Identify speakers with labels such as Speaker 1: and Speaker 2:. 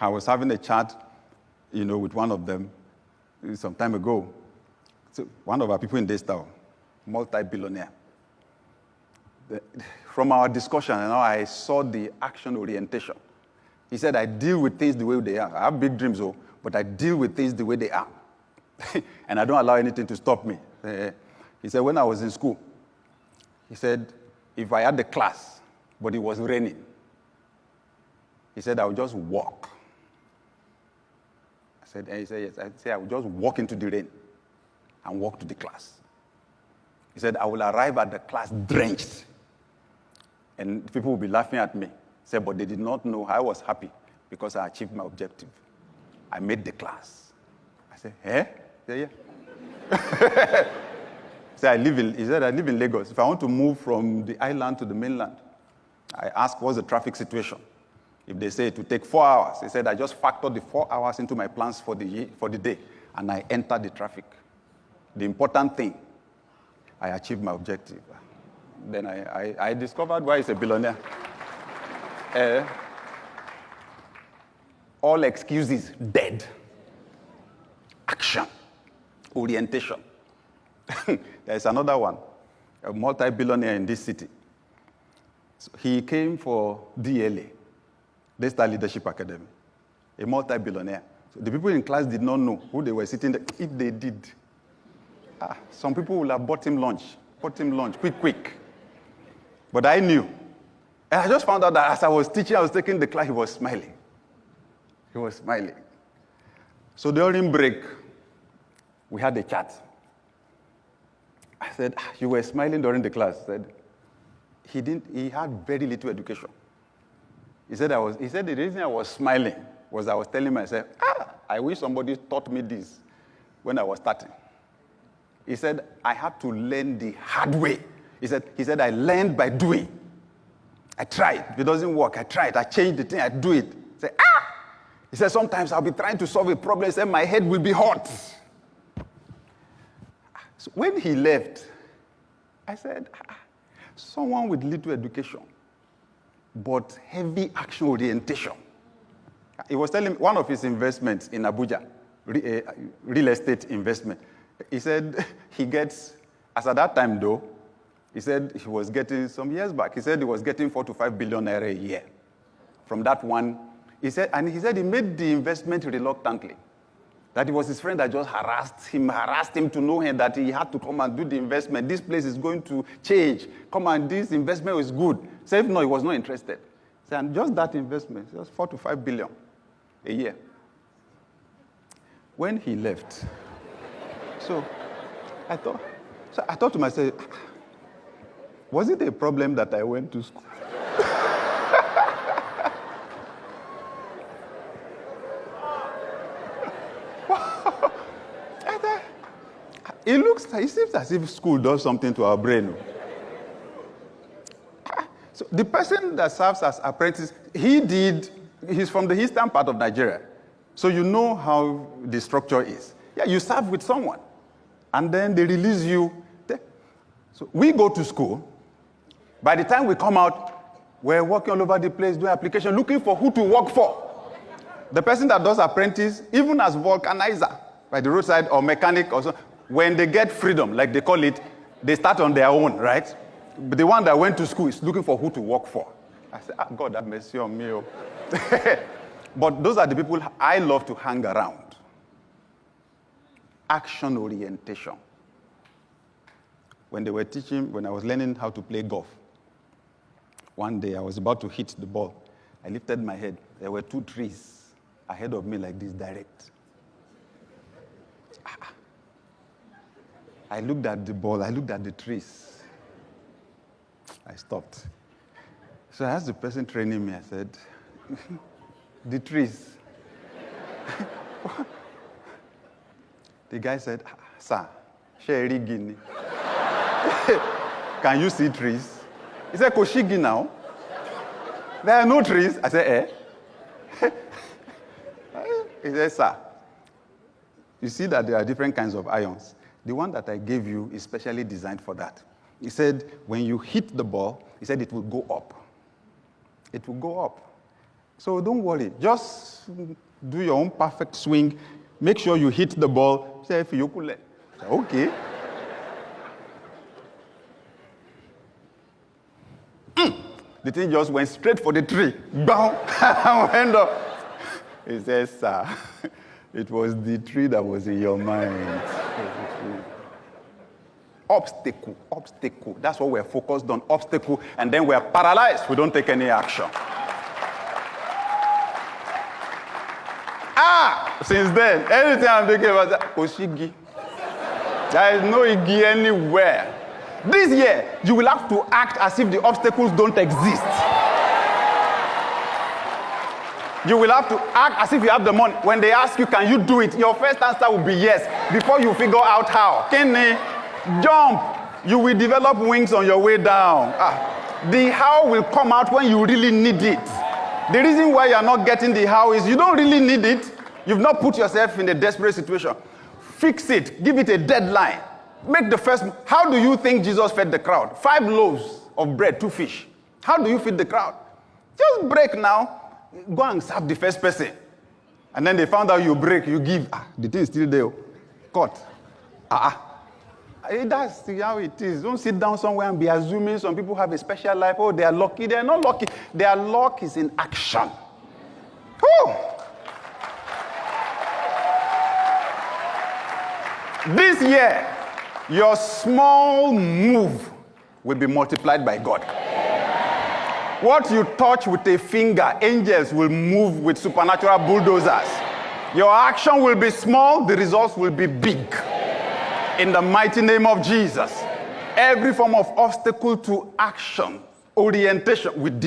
Speaker 1: I was having a chat, with one of them some time ago. So one of our people in this town, multi-billionaire. From our discussion, I saw the action orientation. He said, I deal with things the way they are. I have big dreams, but I deal with things the way they are. And I don't allow anything to stop me. He said, when I was in school, he said, if I had the class, but it was raining, he said, I would just walk. He said, yes. I said, I would just walk into the rain and walk to the class. He said, I will arrive at the class drenched. And people will be laughing at me. He said, but they did not know I was happy because I achieved my objective. I made the class. I said, eh? He said, yeah. He said, I live in Lagos. If I want to move from the island to the mainland, I ask, what's the traffic situation? If they say it will take 4 hours, he said, I just factor the 4 hours into my plans for the day, and I enter the traffic. The important thing, I achieved my objective. Then I discovered why he's a billionaire. All excuses, dead. Action, orientation. There's another one, a multi-billionaire in this city. So he came for DLA, Daystar Leadership Academy, a multi-billionaire. So the people in class did not know who they were sitting there. If they did, some people would have bought him lunch, quick. But I knew. And I just found out that as I was teaching, I was taking the class, he was smiling. So during break, we had a chat. I said, you were smiling during the class. I said, he had very little education. He said the reason I was smiling was I was telling myself, I wish somebody taught me this when I was starting. He said, I had to learn the hard way. He said, I learned by doing. I tried. If it doesn't work, I tried. I changed the thing, I do it. He said, sometimes I'll be trying to solve a problem. He said, my head will be hot. So when he left, I said, someone with little education, but heavy action orientation. He was telling me one of his investments in Abuja, real estate investment. He said he gets, as at that time though, he said he was getting, some years back, he said he was getting 4 to 5 billion naira a year. From that one, he said he made the investment reluctantly. That it was his friend that just harassed him to know him that he had to come and do the investment. This place is going to change. Come and this investment is good. So if no, he was not interested. So, and just that investment, just 4 to 5 billion a year. When he left, so I thought to myself, was it a problem that I went to school? It seems as if school does something to our brain. So the person that serves as apprentice, he's from the eastern part of Nigeria. So you know how the structure is. Yeah, you serve with someone, and then they release you. So we go to school. By the time we come out, we're walking all over the place, doing application, looking for who to work for. The person that does apprentice, even as vulcanizer, by the roadside or mechanic or so, when they get freedom, like they call it, they start on their own, right? But the one that went to school is looking for who to work for. I said, God, have mercy on me. But those are the people I love to hang around. Action orientation. When they were teaching, when I was learning how to play golf, one day I was about to hit the ball. I lifted my head. There were 2 trees ahead of me like this, direct. I looked at the ball, I looked at the trees. I stopped. So I asked the person training me, I said, the trees. The guy said, sir, Sherry Guinea. Can you see trees? He said, Koshigi now. There are no trees. I said, He said, sir, you see that there are different kinds of ions. The one that I gave you is specially designed for that. He said, when you hit the ball, he said it will go up. It will go up. So don't worry. Just do your own perfect swing. Make sure you hit the ball. Say, okay. The thing just went straight for the tree. Bam! Went up. He says, sir, it was the tree that was in your mind. Obstacle. That's what we're focused on, obstacle. And then we're paralyzed. We don't take any action. Since then, anything I'm thinking about that, Oshigi. There is no Igi anywhere. This year, you will have to act as if the obstacles don't exist. You will have to act as if you have the money. When they ask you, can you do it? Your first answer will be yes, before you figure out how. Kenny, jump. You will develop wings on your way down. The how will come out when you really need it. The reason why you are not getting the how is you don't really need it. You've not put yourself in a desperate situation. Fix it. Give it a deadline. Make the first. How do you think Jesus fed the crowd? 5 loaves of bread, 2 fish. How do you feed the crowd? Just break now. Go and serve the first person. And then they found out you break, you give. The thing is still there. Cut. That's how it is. Don't sit down somewhere and be assuming some people have a special life. Oh, they are lucky. They are not lucky. Their luck is in action. Whew. This year, your small move will be multiplied by God. What you touch with a finger, angels will move with supernatural bulldozers. Your action will be small, the results will be big. In the mighty name of Jesus. Every form of obstacle to action, orientation with